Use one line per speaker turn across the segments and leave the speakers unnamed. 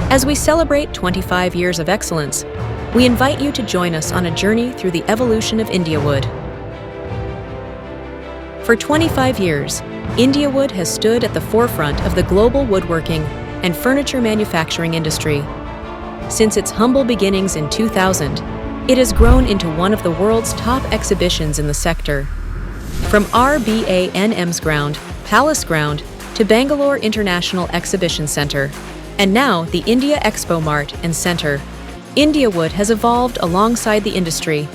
As we celebrate 25 years of excellence, we invite you to join us on a journey through the evolution of INDIAWOOD. For 25 years, INDIAWOOD has stood at the forefront of the global woodworking and furniture manufacturing industry. Since its humble beginnings in 2000, it has grown into one of the world's top exhibitions in the sector. From RBANM's ground, Palace Ground, to Bangalore International Exhibition Center, and now the India Expo Mart and Center, INDIAWOOD has evolved alongside the industry,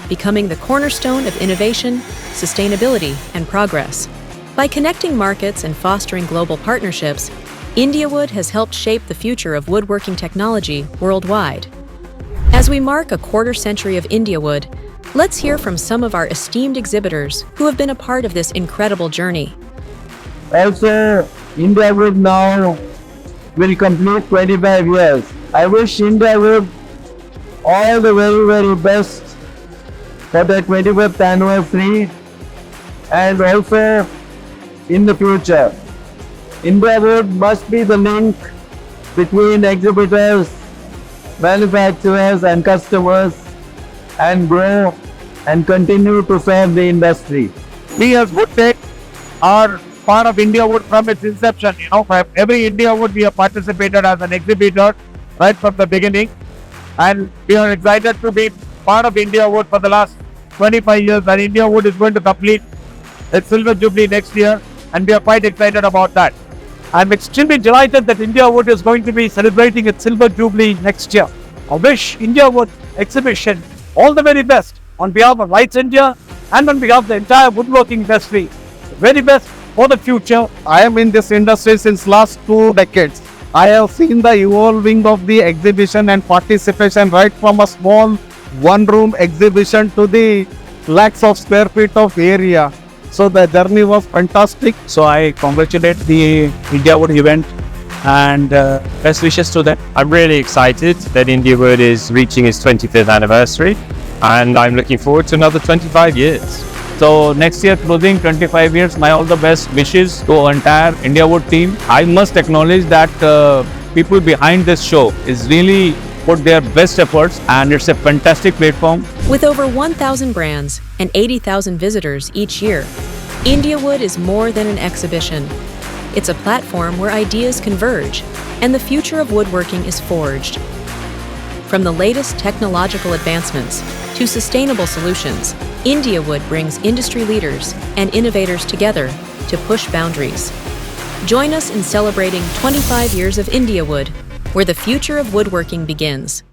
becoming the cornerstone of innovation, sustainability, and progress. By connecting markets and fostering global partnerships, INDIAWOOD has helped shape the future of woodworking technology worldwide. As we mark a quarter-century of INDIAWOOD, let's hear from some of our esteemed exhibitors who have been a part of this incredible journey.
Also, INDIAWOOD now will complete 25 years. I wish INDIAWOOD all the very, very best for the 25th anniversary and also in the future. INDIAWOOD must be the link between exhibitors, manufacturers and customers and grow and continue to serve the industry.
We as Woodtech are part of INDIAWOOD from its inception. For every INDIAWOOD we have participated as an exhibitor right from the beginning, and we are excited to be part of INDIAWOOD for the last 25 years, and INDIAWOOD is going to complete its Silver Jubilee next year, and we are quite excited about that. I'm extremely delighted that INDIAWOOD is going to be celebrating its Silver Jubilee next year. I wish INDIAWOOD exhibition all the very best on behalf of Rights India and on behalf of the entire woodworking industry. The very best for the future.
I am in this industry since last 2 decades. I have seen the evolving of the exhibition and participation right from a small one-room exhibition to the lakhs of square feet of area. So the journey was fantastic.
So I congratulate the INDIAWOOD event and best wishes to them. I'm really excited that INDIAWOOD is reaching its 25th anniversary, and I'm looking forward to another 25 years.
So next year closing 25 years, my all the best wishes to entire INDIAWOOD team. I must acknowledge that people behind this show is really put their best efforts, and it's a fantastic platform.
With over 1,000 brands and 80,000 visitors each year, INDIAWOOD is more than an exhibition. It's a platform where ideas converge and the future of woodworking is forged. From the latest technological advancements to sustainable solutions, INDIAWOOD brings industry leaders and innovators together to push boundaries. Join us in celebrating 25 years of INDIAWOOD, where the future of woodworking begins.